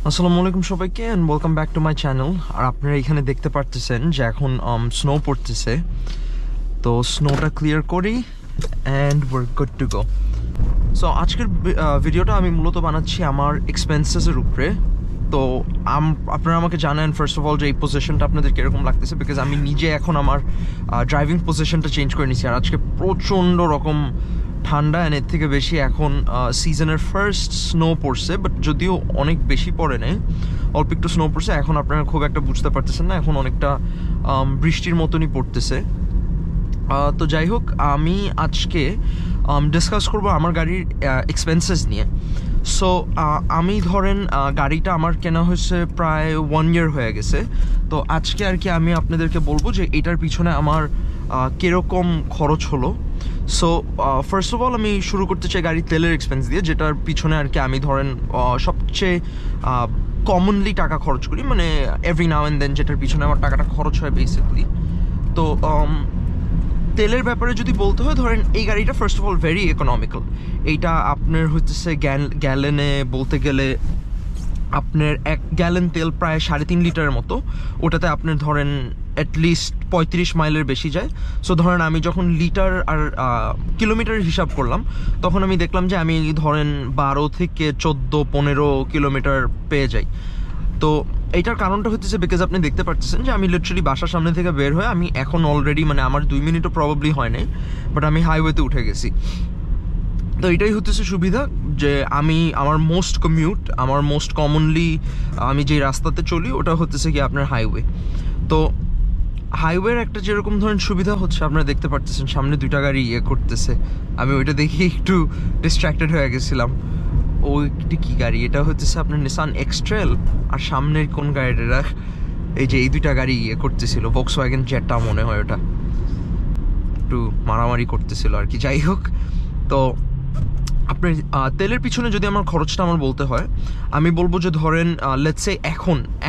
আসসালামু আলাইকুম সবাইকে and welcome back to my channel. আর আপনারা এখানে দেখতে পারতেছেন যে এখন স্নো পড়তেছে, তো স্নোটা ক্লিয়ার করি and we're good to go. So আজকের ভিডিওটা আমি মূলত বানাচ্ছি আমার এক্সপেন্সেসের উপরে। তো আপনারা আমাকে জানেন ফার্স্ট অফ অল যে এই পজিশনটা আপনাদের কীরকম লাগতেছে, বিকজ আমি নিজে এখন আমার ড্রাইভিং পজিশনটা চেঞ্জ করে নিচ্ছি। আর আজকে প্রচণ্ড রকম ঠান্ডা, অ্যান্ড এর থেকে বেশি এখন সিজনের ফার্স্ট স্নো পড়ছে, বাট যদিও অনেক বেশি পড়ে নেই, অল্প একটু স্নো পড়ছে। এখন আপনারা খুব একটা বুঝতে পারতেছেন না, এখন অনেকটা বৃষ্টির মতনই পড়তেছে। তো যাই হোক, আমি আজকে ডিসকাস করবো আমার গাড়ির এক্সপেন্সেস নিয়ে। সো আমি ধরেন গাড়িটা আমার কেনা হয়েছে প্রায় 1 year হয়ে গেছে। তো আজকে আর কি আমি আপনাদেরকে বলবো যে এটার পিছনে আমার কীরকম খরচ হলো। সো ফার্স্ট অফ অল আমি শুরু করতে চাই গাড়ির তেলের এক্সপেন্স দিয়ে, যেটার পিছনে আর কি আমি ধরেন সবচেয়ে কমনলি টাকা খরচ করি, মানে এভরি নাও অ্যান্ড দেন যেটার পিছনে আমার টাকাটা খরচ হয় বেসিকলি। তো তেলের ব্যাপারে যদি বলতে হয়, ধরেন এই গাড়িটা first of all very economical. এইটা আপনার হচ্ছে গ্যালেনে বলতে গেলে আপনার 1 গ্যালন তেল প্রায় 3.5 লিটারের মতো। ওটাতে আপনার ধরেন অ্যাটলিস্ট 35 মাইলের বেশি যায়। সো ধরেন আমি যখন লিটার আর কিলোমিটার হিসাব করলাম, তখন আমি দেখলাম যে আমি ধরেন 12 থেকে 14-15 কিলোমিটার পেয়ে যাই। তো এইটার কারণটা হচ্ছে বিকজ আপনি দেখতে পাচ্ছেন যে আমি লিটারালি বাসার সামনে থেকে বের হয়ে আমি এখন অলরেডি মানে আমার 2 মিনিটও প্রবাবলি হয় নাই, বাট আমি হাইওয়েতে উঠে গেছি। তো এটাই হচ্ছে সুবিধা যে আমি আমার মোস্ট কমনলি আমি যে রাস্তাতে চলি ওটা হচ্ছে কি আপনার হাইওয়ে। তো হাইওয়ের একটা যেরকম ধরেন সুবিধা হচ্ছে, আপনারা দেখতে পাচ্ছেন সামনে 2টা গাড়ি করতেছে। আমি ওইটা দেখে একটু ডিস্ট্র্যাক্টেড হয়ে গেছিলাম। ওইটি কি গাড়ি? এটা হচ্ছে আপনার নিসান এক্সট্রেল। আর সামনের কোন গাড়িটা? এই যে এই 2টা গাড়ি করতেছিল, ভক্সওয়াগন জেটটা মনে হয়, ওটা একটু মারামারি করতেছিল আর কি। যাই হোক, তো আপনার তেলের পিছনে যদি আমার খরচটা আমার বলতে হয়, আমি বলবো যে ধরেন লেটস সে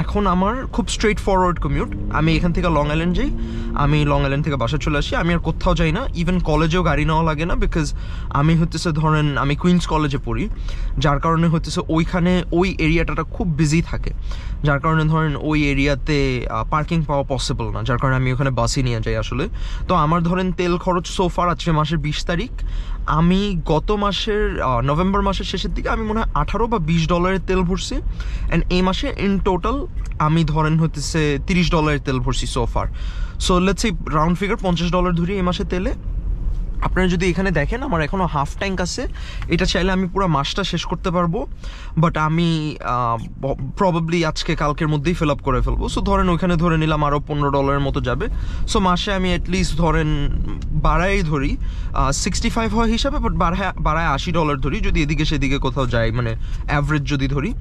এখন আমার খুব স্ট্রেট ফরওয়ার্ড কমিউট। আমি এখান থেকে লং আইল্যান্ড যাই, আমি লং আইল্যান্ড থেকে বাসা চলে আসি, আমি আর কোথাও যাই না, ইভেন কলেজেও গাড়ি নেওয়া লাগে না, বিকজ আমি হচ্ছে ধরেন আমি কুইন্স কলেজে পড়ি, যার কারণে হচ্ছে ওইখানে ওই এরিয়াটা খুব বিজি থাকে, যার কারণে ধরেন ওই এরিয়াতে পার্কিং পাওয়া পসিবল না, যার কারণে আমি ওখানে বাসই নিয়ে যাই আসলে। তো আমার ধরেন তেল খরচ সোফার আজকে মাসের 20 তারিখ, আমি গত মাসের নভেম্বর মাসের শেষের দিকে আমি মনে হয় $18 বা $20 তেল ভরছি, অ্যান্ড এই মাসে ইন টোটাল আমি ধরেন হচ্ছে $30 তেল ভরছি সোফার। So let's say round figure $50 ধরি এই মাসে তেলে। আপনারা যদি এখানে দেখেন আমার এখনও হাফ ট্যাঙ্ক আছে, এটা চাইলে আমি পুরো মাসটা শেষ করতে পারবো, বাট আমি প্রবাবলি আজকে কালকের মধ্যেই ফিল আপ করে ফেলবো। সো ধরেন ওইখানে ধরে নিলাম আরও $15 মতো যাবে। সো মাসে আমি অ্যাটলিস্ট ধরেন বাড়াই ধরি 65 হয় হিসাবে, বাট বাড়ায় $80 ধরি যদি এদিকে সেদিকে কোথাও যাই, মানে অ্যাভারেজ যদি ধরি।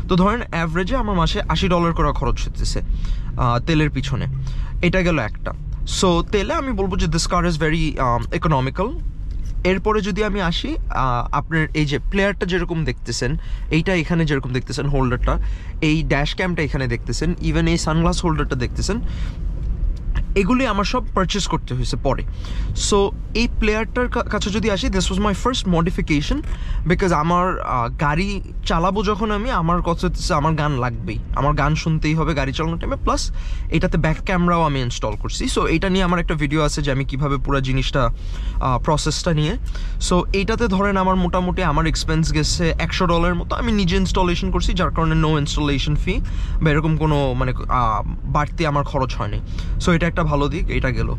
তো ধরেন অ্যাভারেজে আমার মাসে $80 করে খরচ হতেছে তেলের পিছনে। এটা গেল একটা। সো তেলে আমি বলবো যে this car is very economical. এরপরে যদি আমি আসি, আপনার এই যে প্লেয়ারটা যেরকম দেখতেছেন, এইটা এখানে যেরকম দেখতেছেন হোল্ডারটা, এই ড্যাশ ক্যামটা এখানে দেখতেছেন, ইভেন এই সানগ্লাস হোল্ডারটা দেখতেছেন, এগুলি আমার সব পারচেস করতে হয়েছে পরে। সো এই প্লেয়ারটার কাছে যদি আসি, this was my first modification, because আমার গাড়ি চালাবো যখন আমি, আমার কথা হচ্ছে আমার গান লাগবেই, আমার গান শুনতেই হবে গাড়ি চালানোর টাইমে। প্লাস এটাতে ব্যাক ক্যামেরাও আমি ইনস্টল করছি। সো এইটা নিয়ে আমার একটা ভিডিও আছে যে আমি কীভাবে পুরো জিনিসটা প্রসেসটা নিয়ে। সো এইটাতে ধরেন আমার মোটামুটি আমার এক্সপেন্স গেছে $100 মতো। আমি নিজে ইনস্টলেশন করছি, যার কারণে নো ইনস্টলেশন ফি বা এরকম কোনো মানে বাড়তি আমার খরচ হয়নি। সো এটা একটা ভালো দিক, এটা গেল।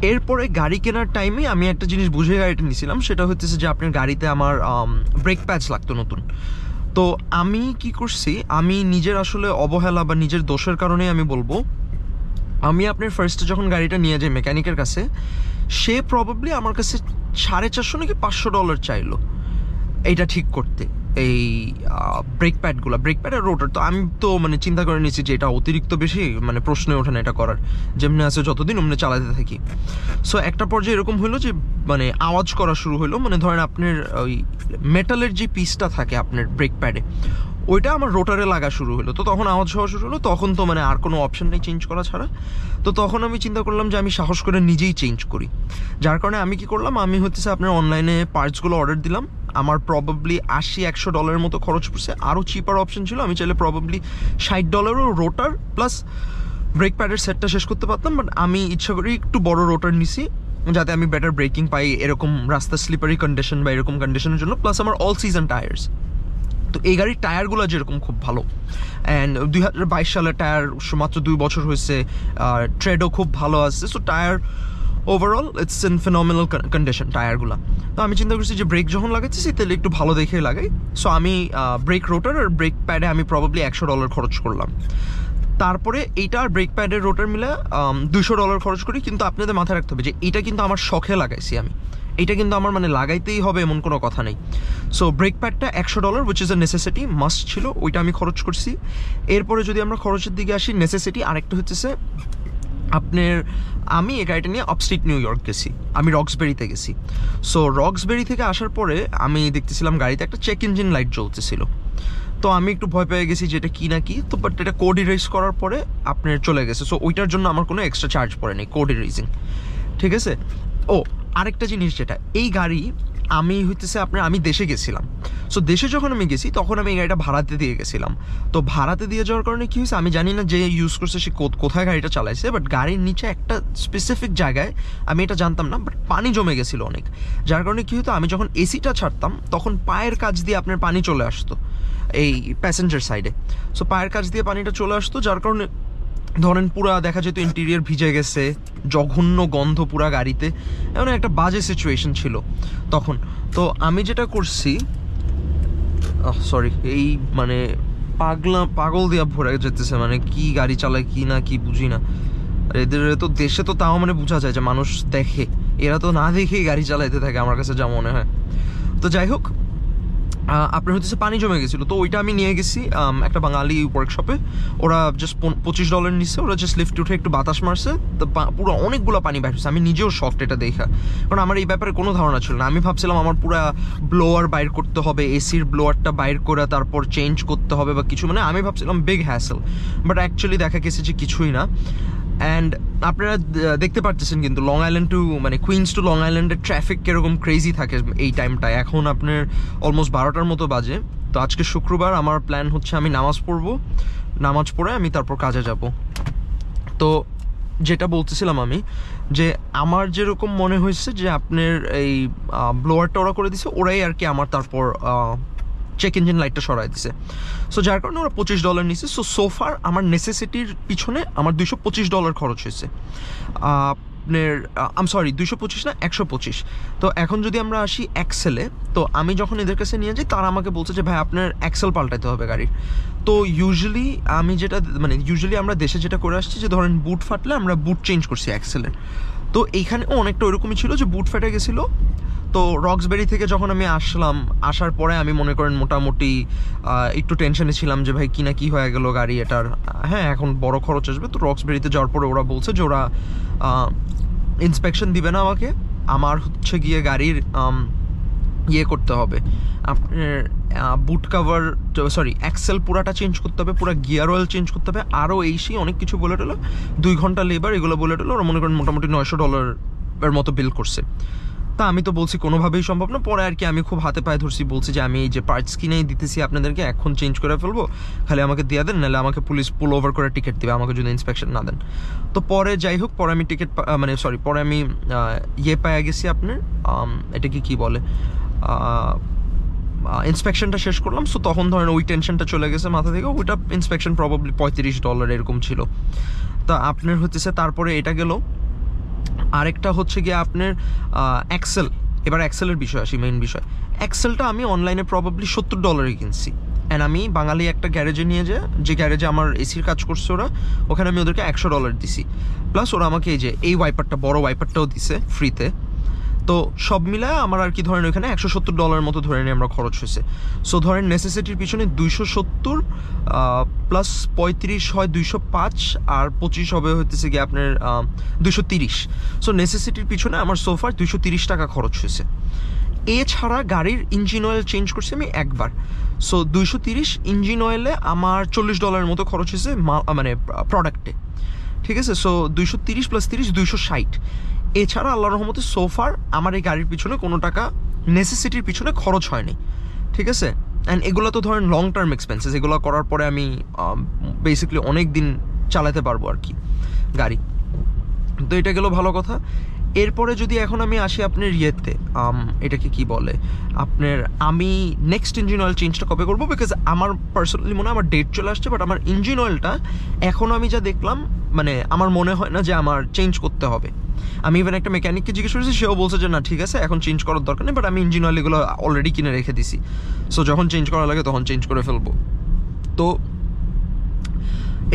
এরপরে গাড়ি কেনার টাইমে আমি একটা জিনিস বুঝে গাড়িটা নিয়েছিলাম, সেটা হচ্ছে যে আপনার গাড়িতে আমার ব্রেক প্যাচ লাগতো নতুন। তো আমি কি করছি, আমি নিজের আসলে অবহেলা বা নিজের দোষের কারণেই আমি বলবো, আমি আপনার ফার্স্টে যখন গাড়িটা নিয়ে যাই মেকানিকের কাছে, সে প্রবাবলি আমার কাছে $450 নাকি $500 চাইলো এইটা ঠিক করতে, এই ব্রেক প্যাড আর রোটার। তো আমি তো মানে চিন্তা করে নিয়েছি যে এটা অতিরিক্ত বেশি, মানে প্রশ্নে ওঠে না এটা করার, যেমনি আছে যতদিন অমনি চালাতে থাকি। সো একটা পর্যায়ে এরকম হলো যে মানে আওয়াজ করা শুরু হলো, মানে ধরেন আপনার ওই মেটালের যে পিসটা থাকে আপনার ব্রেক প্যাডে, ওইটা আমার রোটারে লাগা শুরু হলো। তো তখন আওয়াজ হওয়া শুরু হলো, তখন তো মানে আর কোনো অপশন নেই চেঞ্জ করা ছাড়া। তো তখন আমি চিন্তা করলাম যে আমি সাহস করে নিজেই চেঞ্জ করি। যার কারণে আমি কি করলাম, আমি হচ্ছে আপনার অনলাইনে পার্টসগুলো অর্ডার দিলাম। আমার প্রবাবলি $80-100 মতো খরচ পড়ছে। আরও চিপার অপশন ছিল, আমি চাইলে প্রবাবলি $60 রোটার প্লাস ব্রেক প্যাডের সেটটা শেষ করতে পারতাম। বাট আমি ইচ্ছা করি একটু বড় রোটার নিছি, যাতে আমি বেটার ব্রেকিং পাই এরকম রাস্তা স্লিপারি কন্ডিশন বা এরকম কন্ডিশনের জন্য। প্লাস আমার অল সিজন টায়ার্স। তো এই গাড়ির টায়ারগুলো যেরকম খুব ভালো, অ্যান্ড 2022 সালের টায়ার, মাত্র 2 বছর হয়েছে, আর ট্রেডও খুব ভালো আছে। So tyre overall it's in phenomenal condition টায়ারগুলো। তো আমি চিন্তা করছি যে ব্রেক যখন লাগাচ্ছি তাহলে একটু ভালো দেখে লাগাই। সো আমি ব্রেক রোটার আর ব্রেক প্যাডে আমি প্রবাবলি $100 খরচ করলাম। তারপরে এইটা আর ব্রেক প্যাডের রোটার মিলে $200 খরচ করি। কিন্তু আপনাদের মাথায় রাখতে হবে যে এটা কিন্তু আমার শখে লাগাইছি আমি, এটা কিন্তু আমার মানে লাগাইতেই হবে এমন কোনো কথা নেই। সো ব্রেক প্যাডটা $100 which is a necessity, must ছিল, ওইটা আমি খরচ করছি। এরপরে যদি আমরা খরচের দিকে আসি, নেসেসিটি আরেকটা হচ্ছে আপনার, আমি এই গাড়িটা নিয়ে আপস্টেট নিউ ইয়র্ক গেছি, আমি রক্সবেরিতে গেছি। সো রক্সবেরি থেকে আসার পরে আমি দেখতেছিলাম গাড়িতে একটা চেক ইঞ্জিন লাইট জ্বলতেছিল। তো আমি একটু ভয় পেয়ে গেছি যেটা কি না কি। তো বাট এটা কোড ইরেজ করার পরে আপনার চলে গেছে। সো ওইটার জন্য আমার কোনো এক্সট্রা চার্জ পড়েনি কোড ইরেজিং, ঠিক আছে। ও আরেকটা জিনিস, যেটা এই গাড়ি আমি আমি দেশে গেছিলাম। সো দেশে যখন আমি গেছি তখন আমি এই গাড়িটা ভাড়াতে দিয়ে গেছিলাম। তো ভাড়াতে দিয়ে যাওয়ার কারণে কী হয়েছে, আমি জানি না যে ইউজ করছে সে কোথায় গাড়িটা চালাইছে, বাট গাড়ির নিচে একটা স্পেসিফিক জায়গায়, আমি এটা জানতাম না, বাট পানি জমে গেছিলো অনেক। যার কারণে কী হতো, আমি যখন এসিটা ছাড়তাম তখন পায়ের কাছ দিয়ে আপনার পানি চলে আসতো এই প্যাসেঞ্জার সাইডে। সো পায়ের কাছ দিয়ে পানিটা চলে আসতো, যার কারণে ধরেন পুরা দেখা যেত ইন্টেরিয়ার ভিজে গেছে, জঘন্য গন্ধ পুরা গাড়িতে, এমন একটা বাজে সিচুয়েশন ছিল তখন। তো আমি যেটা করছি, সরি, এই মানে পাগল দিয়া ভরে যেতেছে, মানে কি গাড়ি চালায় কি না কি বুঝি না। এদের তো দেশে তো তাও মানে বোঝা যায় যে মানুষ দেখে, এরা তো না দেখেই গাড়ি চালাইতে থাকে আমার কাছে যা মনে হয়। তো যাই হোক, আপনার পানি জমে গেছিলো। তো ওইটা আমি নিয়ে গেছি একটা বাঙালি ওয়ার্কশপে। ওরা জাস্ট $25 নিচ্ছে। ওরা জাস্ট লিফট উঠে একটু বাতাস মারছে, তো পুরো অনেকগুলো পানি বাইর হচ্ছে। আমি নিজেও শকড এটা দেখা, কারণ আমার এই ব্যাপারে কোনো ধারণা ছিল না। আমি ভাবছিলাম আমার পুরা ব্লোয়ার বাইর করতে হবে, এসির ব্লোয়ারটা বাইর করে তারপর চেঞ্জ করতে হবে বা কিছু, মানে আমি ভাবছিলাম বিগ হ্যাসেল। বাট অ্যাকচুয়ালি দেখা গেছে যে কিছুই না। অ্যান্ড আপনারা দেখতে পারতেছেন কিন্তু লং আইল্যান্ড টু মানে কুইন্স টু লং আইল্যান্ডের ট্রাফিক কীরকম ক্রেজি থাকে এই টাইমটায়। এখন আপনার অলমোস্ট 12টার মতো বাজে। তো আজকে শুক্রবার, আমার প্ল্যান হচ্ছে আমি নামাজ পড়বো, নামাজ পড়ে আমি তারপর কাজে যাব। তো যেটা বলতেছিলাম আমি, যে আমার যেরকম মনে হয়েছে যে আপনার এই ব্লোয়ারটা ওরা করে দিছে, ওরাই আর কি আমার তারপর চেক ইঞ্জিন লাইটটা সরাই দিছে। সো যার কারণে ওরা $25 নিছে। সোফার আমার নেসেসিটির পিছনে আমার $225 খরচ হয়েছে। আপনার সরি 225 না 125। তো এখন যদি আমরা আসি অ্যাক্সেলে, তো আমি যখন এদের কাছে নিয়ে যাই তারা আমাকে বলছে যে ভাই আপনার অ্যাক্সেল পাল্টাতে হবে গাড়ির। তো ইউজুয়ালি আমরা দেশে যেটা করে আসছি যে ধরেন বুট ফাটলে আমরা বুট চেঞ্জ করছি অ্যাক্সেলের। তো এইখানেও অনেকটা ওইরকমই ছিল যে বুট ফেটে গেছিলো। তো রক্সবেরি থেকে যখন আমি আসার পরে আমি মনে করেন মোটামুটি একটু টেনশনে ছিলাম যে ভাই কি না কি হয়ে গেল গাড়ি এটার। হ্যাঁ, এখন বড় খরচ আসবে। তো রক্সবেরিতে যাওয়ার পরে ওরা বলছে যে ওরা ইন্সপেকশন দিবে না আমাকে, আমার হচ্ছে গিয়ে গাড়ির ইয়ে করতে হবে, আপনার বুট কাভার, সরি অ্যাক্সেল পুরাটা চেঞ্জ করতে হবে, পুরো গিয়ার অয়েল চেঞ্জ করতে হবে, আরও সেই অনেক কিছু বলে টলো, 2 ঘন্টা লেবার, এগুলো বলে টলো। ওরা মনে করেন মোটামুটি $900 মতো বিল করছে। তা আমি তো বলছি কোনোভাবেই সম্ভব না। পরে আর কি আমি খুব হাতে পায়ে ধরছি, বলছি যে আমি এই যে পার্টস কিনেই দিতেছি আপনাদেরকে, এখন চেঞ্জ করে ফেলবো, খালি আমাকে দিয়ে দেন, নাহলে আমাকে পুলিশ পুল ওভার করে টিকিট দেবে আমাকে যদি ইন্সপেকশন না দেন। তো পরে যাই হোক, পরে আমি পরে আমি পায়ে গেছি আপনার, এটাকে কি বলে, ইন্সপেকশনটা শেষ করলাম। সো তখন ধরেন ওই টেনশনটা চলে গেছে মাথা থেকে। ওইটা ইন্সপেকশন প্রবাবলি $35 এরকম ছিল। তা আপনার তারপরে এটা গেল। আরেকটা হচ্ছে গিয়ে আপনার অ্যাক্সেল। এবার অ্যাক্সেলের বিষয় আসি, মেইন বিষয়। অ্যাক্সেলটা আমি অনলাইনে প্রবাবলি $70 কিনছি। অ্যান্ড আমি বাঙালি একটা গ্যারেজে নিয়ে যে গ্যারেজে আমার এসির কাজ করছে ওরা, ওখানে আমি ওদেরকে $100 দিছি। প্লাস ওরা আমাকে এই ওয়াইপারটা, বড় ওয়াইপারটাও দিছে ফ্রিতে। তো সব মিলায় আমার আর কি ধরেন ওইখানে $170 মতো ধরে নিয়ে আমরা খরচ হয়েছে। সো ধরেন নেসেসিটির পিছনে 270 প্লাস 35 হয় 205, আর 25 হবে হইতেছে গিয়ে আপনার 230। সো নেসেসিটির পিছনে আমার সোফার $230 খরচ হয়েছে। এছাড়া গাড়ির ইঞ্জিন অয়েল চেঞ্জ করছি আমি একবার। সো 230 ইঞ্জিন অয়েলে আমার $40 মতো খরচ হয়েছে মানে প্রোডাক্টে, ঠিক আছে। সো 230 + 30 260। এছাড়া আল্লাহর রহমতে সোফার আমার এই গাড়ির পিছনে কোনো টাকা নেসেসিটির পিছনে খরচ হয়নি, ঠিক আছে। অ্যান্ড এগুলো তো ধরেন লং টার্ম এক্সপেন্সেস, এগুলো করার পরে আমি বেসিক্যালি অনেক দিন চালাতে পারবো আর কি গাড়ি। তো এটা গেল ভালো কথা। এরপরে যদি এখন আমি আসি আপনার ইয়েতে, এটাকে কি বলে আপনার, আমি নেক্সট ইঞ্জিন অয়েল চেঞ্জটা কবে করবো, বিকজ আমার পার্সোনালি মনে হয় আমার ডেট চলে আসছে, বাট আমার ইঞ্জিন অয়েলটা এখন আমি যা দেখলাম মানে আমার মনে হয় না যে আমার চেঞ্জ করতে হবে। আমি ইভেন একটা মেকানিককে জিজ্ঞেস করেছি, সেও বলছে যে না ঠিক আছে এখন চেঞ্জ করার দরকার নেই, বাট আমি ইঞ্জিন অয়েল এগুলো অলরেডি কিনে রেখে দিছি, সো যখন চেঞ্জ করা লাগে তখন চেঞ্জ করে ফেলবো। তো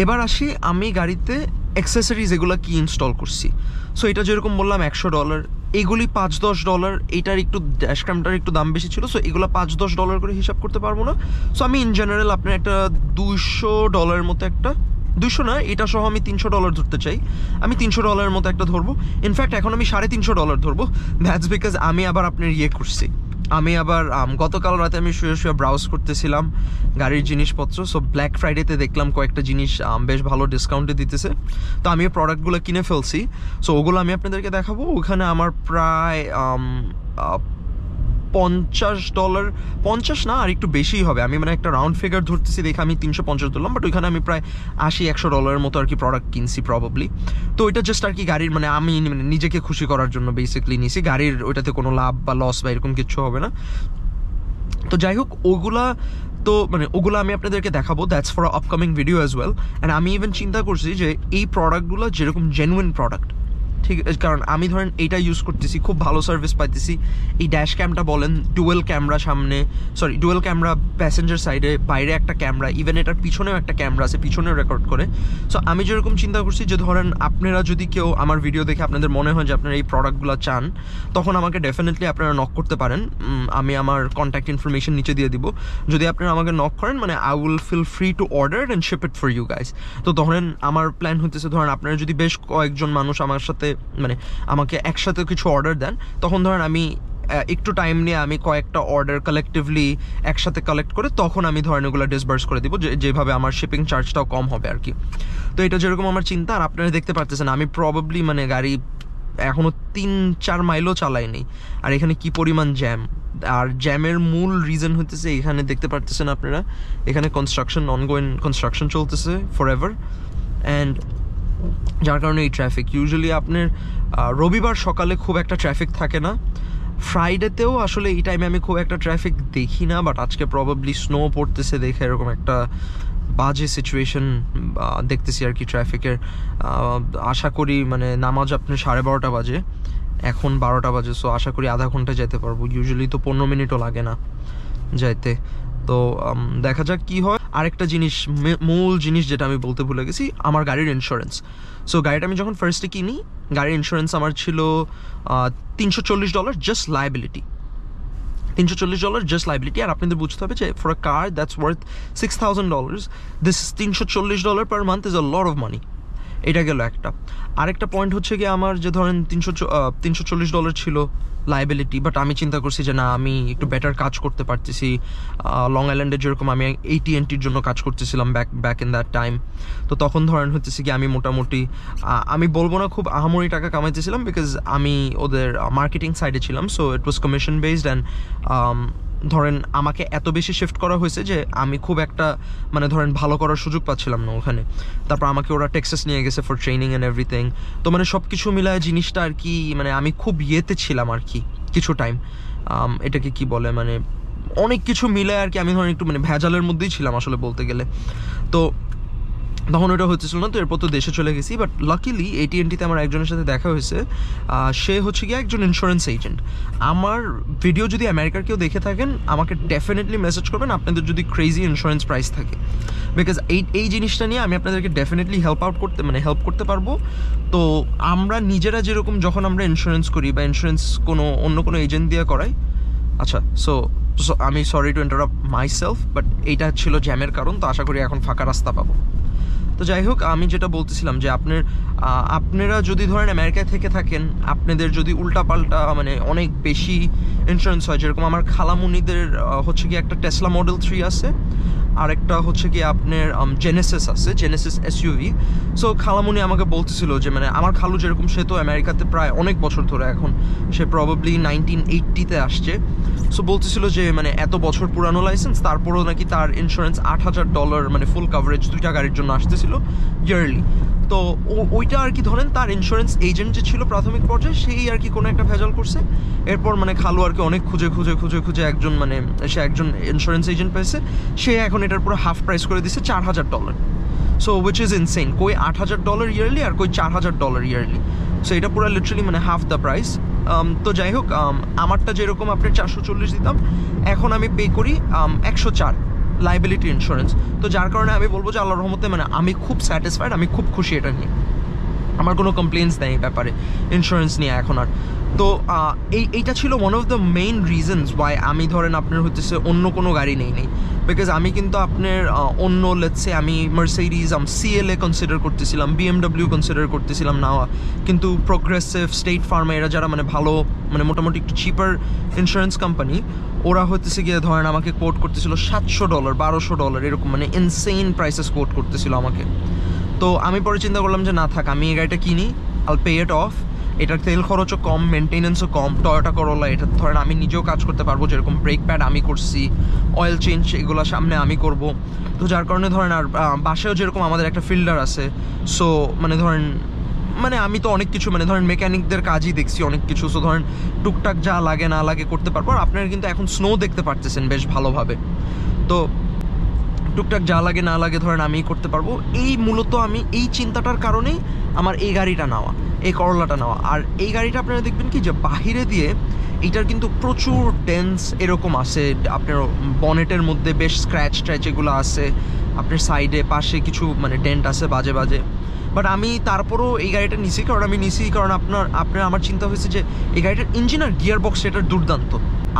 এবার আসি আমি গাড়িতে অ্যাক্সেসরিজ এগুলো কি ইনস্টল করছি। সো এটা যেরকম বললাম $100, এগুলি $5-10, এইটার একটু ড্যাশক্যামটার একটু দাম বেশি ছিল, সো এগুলো $5-10 করে হিসাব করতে পারবো না। সো আমি ইন জেনারেল আপনার একটা $200 মতো একটা, 200 না, এটা সহ আমি $300 ধরতে চাই, আমি $300 মতো একটা ধরবো। ইনফ্যাক্ট এখন আমি $350 ধরবো। দ্যাটস বিকজ আমি আবার আপনার ইয়ে করছি, আমি আবার গতকাল রাতে আমি শুয়ে ব্রাউজ করতেছিলাম গাড়ির জিনিসপত্র। সো ব্ল্যাক ফ্রাইডেতে দেখলাম কয়েকটা জিনিস বেশ ভালো ডিসকাউন্টে দিতেছে, তো আমি প্রোডাক্টগুলো কিনে ফেলছি। সো ওগুলো আমি আপনাদেরকে দেখাবো। ওখানে আমার প্রায় $50, 50 না আর একটু বেশিই হবে, আমি মানে একটা রাউন্ড ফিগার ধরতেছি দেখে আমি 350 ধরলাম, বাট ওইখানে আমি প্রায় $80-100 মতো আর কি প্রোডাক্ট কিনছি প্রবাবলি। তো ওইটা জাস্ট আর কি গাড়ির মানে আমি মানে নিজেকে খুশি করার জন্য বেসিক্যালি নিছি, গাড়ির ওইটাতে কোনো লাভ বা লস বা এরকম কিছু হবে না। তো যাই হোক ওগুলা তো মানে ওগুলো আমি আপনাদেরকে দেখাবো, that's for upcoming video as well. And আমি ইভেন চিন্তা করছি যে এই প্রোডাক্টগুলো যেরকম জেনুইন প্রোডাক্ট, ঠিক, কারণ আমি ধরেন এইটা ইউজ করতেছি, খুব ভালো সার্ভিস পাইতেছি। এই ড্যাশ ক্যামটা বলেন, ডুয়েল ক্যামেরা সামনে, সরি ডুয়েল ক্যামেরা প্যাসেঞ্জার সাইডে, বাইরে একটা ক্যামেরা, ইভেন এটার পিছনেও একটা ক্যামেরা আছে, পিছনেও রেকর্ড করে। সো আমি যেরকম চিন্তা করছি যে ধরেন আপনারা যদি কেউ আমার ভিডিও দেখে আপনাদের মনে হয় যে আপনারা এই প্রোডাক্টগুলো চান, তখন আমাকে ডেফিনেটলি আপনারা নক করতে পারেন, আমি আমার কন্ট্যাক্ট ইনফরমেশন নিচে দিয়ে দিব। যদি আপনারা আমাকে নক করেন মানে I will feel free to order and ship it for you guys. তো ধরেন আমার প্ল্যান হতেছে ধরেন আপনারা যদি বেশ কয়েকজন মানুষ আমার সাথে মানে আমাকে একসাথে কিছু অর্ডার দেন, তখন ধরেন আমি একটু টাইম নিয়ে আমি কয়েকটা অর্ডার কালেকটিভলি একসাথে কালেক্ট করে তখন আমি ধরেন ওগুলো ডিসবার্স করে দিব, যেভাবে আমার শিপিং চার্জটাও কম হবে আর কি। তো এটা যেরকম আমার চিন্তা, আর আপনারা দেখতে পারতেছেন আমি প্রবাবলি মানে গাড়ি এখনও 3-4 মাইলও চালাইনি, আর এখানে কি পরিমাণ জ্যাম। আর জ্যামের মূল রিজন হতেছে এখানে দেখতে পারতেছেন আপনারা, এখানে কনস্ট্রাকশন, অনগোয়িং কনস্ট্রাকশন চলতেছে ফর এভার, অ্যান্ড যার কারণে এই ট্রাফিক ইউজুয়ালি আপনার রবিবার সকালে খুব একটা ট্রাফিক থাকে না, ফ্রাইডেতেও আসলে এই টাইমে আমি খুব একটা ট্রাফিক দেখি না, বাট আজকে প্রবাবলি স্নো পড়তেছে দেখে এরকম একটা বাজে সিচুয়েশন দেখতেছি আর কি ট্রাফিকের। আশা করি মানে নামাজ আপনি 12:30 বাজে, এখন 12টা বাজে, সো আশা করি আধা ঘন্টা যেতে পারবো, ইউজুয়ালি তো 15 মিনিটও লাগে না যাইতে। তো দেখা যাক কি হয়। আরেকটা জিনিস, মূল জিনিস যেটা আমি বলতে ভুলে গেছি, আমার গাড়ির ইন্স্যুরেন্স। সো গাড়িটা আমি যখন ফার্স্টে কিনি, গাড়ির ইন্স্যুরেন্স আমার ছিল $340 জাস্ট লায়াবিলিটি, $340 জাস্ট লাইবিলিটি। আর আপনাদের বুঝতে হবে যে for a car that's worth $6,000, this $340 per month is a lot of money. এটা গেল একটা। আরেকটা পয়েন্ট হচ্ছে কি আমার যে ধরেন $340 ছিল লাইবিলিটি, বাট আমি চিন্তা করছি যে না আমি একটু বেটার কাজ করতে পারতেছি। লং আইল্যান্ডে যেরকম আমি AT&Tর জন্য কাজ করতেছিলাম ব্যাক ইন দ্যাট টাইম, তো তখন ধরেন হচ্ছে কি আমি মোটামুটি আমি বলবো না খুব আহামরি টাকা কামাইতেছিলাম, বিকজ আমি ওদের মার্কেটিং সাইডে ছিলাম, so it was commission based. And ধরেন আমাকে এত বেশি শিফট করা হয়েছে যে আমি খুব একটা মানে ধরেন ভালো করার সুযোগ পাচ্ছিলাম না ওখানে। তারপর আমাকে ওরা টেক্সাস নিয়ে গেছে ফর ট্রেনিং অ্যান্ড এভরিথিং। তো মানে সব কিছু মিলায় জিনিসটা আর কি মানে আমি খুব ইয়েতে ছিলাম আর কি কিছু টাইম, এটাকে কি বলে মানে অনেক কিছু মিলায় আর কি আমি ধরেন একটু মানে ভেজালের মধ্যেই ছিলাম আসলে বলতে গেলে। তো তখন ওটা হচ্ছিল না, তো এরপর তো দেশে চলে গেছি। বাট লাকিলি AT&Tতে আমার একজনের সাথে দেখা হয়েছে, সে হচ্ছে গিয়ে একজন ইন্স্যুরেন্স এজেন্ট। আমার ভিডিও যদি আমেরিকার কেউ দেখে থাকেন আমাকে ডেফিনেটলি মেসেজ করবেন আপনাদের যদি ক্রেজি ইন্স্যুরেন্স প্রাইস থাকে, বিকজ এই জিনিসটা নিয়ে আমি আপনাদেরকে ডেফিনেটলি হেল্প করতে পারবো। তো আমরা নিজেরা যেরকম যখন আমরা ইন্স্যুরেন্স করি বা ইন্স্যুরেন্স অন্য কোনো এজেন্ট দিয়ে করাই, আচ্ছা সো আমি sorry to interrupt my self, but এইটা ছিল জ্যামের কারণ। তো আশা করি এখন ফাঁকা রাস্তা পাবো। তো যাই হোক, আমি যেটা বলতেছিলাম যে আপনারা যদি ধরেন আমেরিকায় থেকে থাকেন, আপনাদের যদি উল্টাপাল্টা মানে অনেক বেশি ইন্স্যুরেন্স হয়, যেরকম আমার খালামুনিদের হচ্ছে কি একটা টেসলা মডেল 3 আছে, আর একটা হচ্ছে কি আপনার জেনেসিস আছে, জেনেসিস এসইউভি। সো খালামুনি আমাকে বলতেছিল যে মানে আমার খালু যেরকম, সে তো আমেরিকাতে প্রায় অনেক বছর ধরে, এখন সে প্রবাবলি 1980-তে আসছে। সো বলতেছিল যে মানে এত বছর পুরানো লাইসেন্স, তারপরেও নাকি তার ইন্স্যুরেন্স $8,000 মানে ফুল কাভারেজ 2টা গাড়ির জন্য আসতেছিল ইয়ারলি। তো ওইটা আর কি ধরেন তার ইন্স্যুরেন্স এজেন্ট যে ছিল প্রাথমিক পর্যায়ে, সেই আর কি কোনো একটা ভেজাল করছে। এরপর মানে খালু আর কি অনেক খুঁজে একজন মানে সে একজন ইন্স্যুরেন্স এজেন্ট পেয়েছে, সে এখন এটার পুরো হাফ প্রাইস করে দিচ্ছে $4,000। সো উইচ ইজ ইনসেইন, কই $8,000 ইয়ারলি আর কই $4,000 ইয়ারলি। সো এটা পুরো লিটারালি মানে হাফ দ্য প্রাইস। তো যাই হোক, আমারটা যেরকম আপনার 440 দিতাম, এখন আমি পে করি 104 লাইবিলিটি ইন্স্যুরেন্স। তো যার কারণে আমি বলবো যে আল্লাহর রহমতে মানে আমি খুব স্যাটিসফাইড, আমি খুব খুশি এটা নিয়ে, আমার কোনো কমপ্লেন্টস নেই এই ব্যাপারে ইন্স্যুরেন্স নিয়ে এখন আর। তো এইটা ছিল one of the main reasons why আমি ধরেন আপনার হচ্ছে অন্য কোনো গাড়ি নেই বিকজ আমি কিন্তু আপনার অন্য লেটসে আমি মার্সিডিজ CLA কনসিডার করতেছিলাম, BMW কনসিডার করতেছিলাম নেওয়া, কিন্তু প্রোগ্রেসিভ, স্টেট ফার্ম, এরা যারা মানে ভালো মানে মোটামুটি একটু চিপার ইন্স্যুরেন্স কোম্পানি, ওরা হতেছে গিয়ে ধরেন আমাকে কোট করতেছিল $700, $1,200 এরকম, মানে ইনসেইন প্রাইসেস কোট করতেছিল আমাকে। তো আমি পরে চিন্তা করলাম যে না থাক, আমি এই গাড়িটা কিনি, আল পে ইট অফ, এটার তেল খরচও কম, মেনটেনেন্সও কম, টয়োটা করোলা, এটা ধরেন আমি নিজেও কাজ করতে পারবো, যেরকম ব্রেক প্যাড আমি করছি, অয়েল চেঞ্জ এগুলো সামনে আমি করব। তো যার কারণে ধরেন আর বাসায়ও যেরকম আমাদের একটা ফিল্ডার আছে, সো মানে ধরেন মানে আমি তো অনেক কিছু মানে ধরেন মেকানিকদের কাজই দেখছি অনেক কিছু, সো ধরেন টুকটাক যা লাগে না লাগে করতে পারবো। আর আপনারা কিন্তু এখন স্নো দেখতে পারতেছেন বেশ ভালোভাবে, তো টুকটাক যা লাগে না লাগে ধরেন আমি করতে পারবো। মূলত আমি এই চিন্তাটার কারণেই আমার এই গাড়িটা নেওয়া, এই করলাটা নেওয়া। আর এই গাড়িটা আপনারা দেখবেন কি যে বাহিরে দিয়ে এটার কিন্তু প্রচুর ডেন্স এরকম আছে, আপনার বনেটের মধ্যে বেশ স্ক্র্যাচ ট্র্যাচ এগুলো আছে, আপনার সাইডে পাশে কিছু মানে ডেন্ট আছে বাজে বাজে। বাট আমি তারপরও এই গাড়িটা নিছি, কারণ আপনার আমার চিন্তা হয়েছে যে এই গাড়িটার ইঞ্জিন আর গিয়ার বক্স এটার দুর্দান্ত।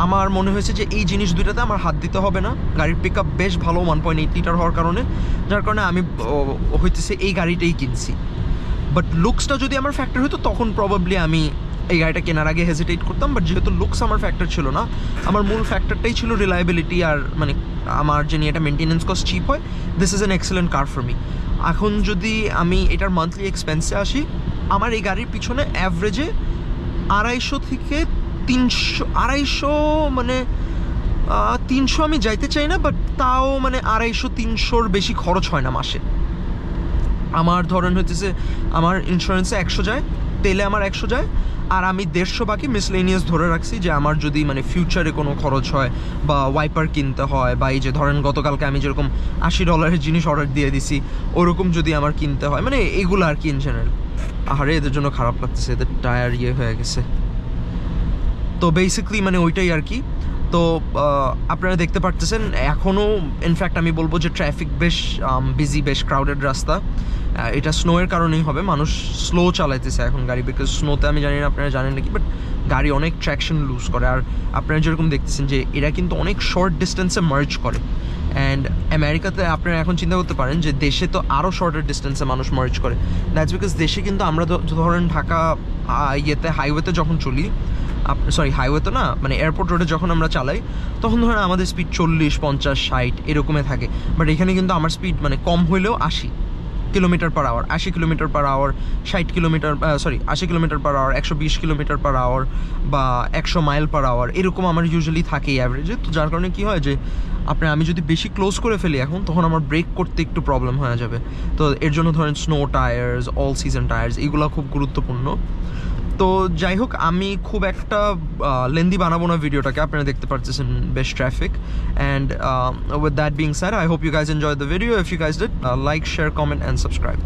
আমার মনে হয়েছে যে এই জিনিস দুইটাতে আমার হাত দিতে হবে না, গাড়ির পিক আপ বেশ ভালো 1.8 লিটার হওয়ার কারণে, যার কারণে আমি হইতেছে এই গাড়িটাই কিনছি। বাট লুকসটা যদি আমার ফ্যাক্টর হতো তখন প্রবাবলি আমি এই গাড়িটা কেনার আগে হেজিটেট করতাম। বাট যেহেতু লুকস আমার ফ্যাক্টর ছিল না, আমার মূল ফ্যাক্টরটাই ছিল রিলায়েবিলিটি, আর মানে আমার যিনি এটা মেনটেনেন্স কস্ট চিপ হয়, this is an excellent car for me. এখন যদি আমি এটার মান্থলি এক্সপেন্সে আসি, আমার এই গাড়ির পিছনে অ্যাভারেজে 250 থেকে 300 মানে 300 আমি যাইতে চাই না, বাট তাও মানে 250-300 বেশি খরচ হয় না মাসে। আমার ধরেন হচ্ছে আমার ইন্স্যুরেন্সে 100 যায়, তেলে আমার 100 যায়, আর আমি 150 বাকি মিসলেনিয়াস ধরে রাখছি যে আমার যদি মানে ফিউচারে কোনো খরচ হয় বা ওয়াইপার কিনতে হয়, বা এই যে ধরেন গতকালকে আমি যেরকম $80 জিনিস অর্ডার দিয়ে দিছি, ওরকম যদি আমার কিনতে হয়, মানে এগুলো আর কি ইন জেনারেল। আরে এদের জন্য খারাপ লাগতেছে, এদের টায়ার হয়ে গেছে। তো বেসিক্যালি মানে ওইটাই আর কি। তো আপনারা দেখতে পারতেছেন এখনও ইনফ্যাক্ট আমি বলবো যে ট্রাফিক বেশ বিজি, বেশ ক্রাউডেড রাস্তা। এটা স্নোয়ের কারণেই হবে, মানুষ স্লো চালাইতেছে এখন গাড়ি, বিকজ স্নোতে আমি জানি না আপনারা জানেন নাকি, বাট গাড়ি অনেক ট্র্যাকশন লুজ করে। আর আপনারা যেরকম দেখতেছেন যে এরা কিন্তু অনেক শর্ট ডিস্টেন্সে মার্জ করে, অ্যান্ড আমেরিকাতে আপনারা এখন চিন্তা করতে পারেন যে দেশে তো আরও শর্টার ডিস্টেন্সে মানুষ মার্জ করে। দ্যাটস বিকজ দেশে কিন্তু আমরা ধরেন ঢাকা হাইওয়েতে যখন চলি, হাইওয়ে তো না, মানে এয়ারপোর্ট রোডে যখন আমরা চালাই, তখন ধরেন আমাদের স্পিড 40, 50, 60 এরকমই থাকে। বাট এখানে কিন্তু আমার স্পিড মানে কম হইলেও 80 kilometre per hour, 80 kilometre per hour, 80 kilometre per hour, 120 kilometre per hour বা 100 মাইল পার আওয়ার, এরকম আমার ইউজুয়ালি থাকে অ্যাভারেজে। তো যার কারণে কী হয় যে আমি যদি বেশি ক্লোজ করে ফেলি এখন, তখন আমার ব্রেক করতে একটু প্রবলেম হয়ে যাবে। তো এর জন্য ধরেন snow tyres, all season tyres, এগুলো খুব গুরুত্বপূর্ণ। তো যাই হোক, আমি খুব একটা লেন্দি বানাবো না ভিডিওটাকে, আপনারা দেখতে পাচ্ছেন বেশ traffic. And with that being sad, I hope you guys enjoyed the video. If you guys did, like, share, comment and subscribe.